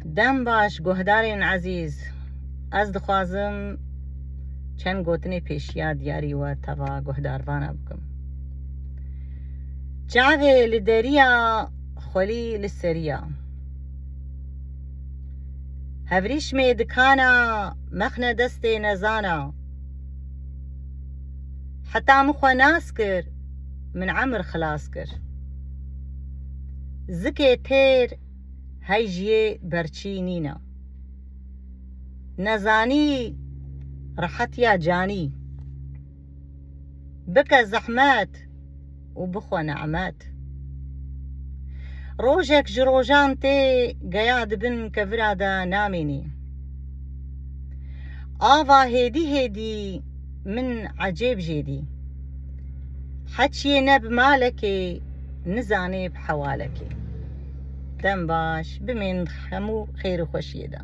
دەم باش گۆهدارێن عەزیز، ئەس دخوازم چەند گوتنی پێشیا دیاریوە تەوا گۆهدارڤانە بکەم. چاوێ لە دەریە خۆلی لە سەریە، هەڤریشمێ دکانە مەخنە دەستێ نەزانە، حتا مخوا ناس کرد من عەمر خلاس کرد، زکێ تێر هەیژیێ بەرچی نینە، نەزانی ڕەحەتیا جانی، بکە زەحمەت و بخۆ نەعمەت. ڕۆژێک ji ڕۆژان تێ گەیا dibin کە viraدا namێنێ، ئاوا هێدی هێدی من عەجێب ژێدی، حەچیێ نە bi malekê nizanê bi hewalekê. دەم باش بمێن هەموو خێر و خۆشیێدا.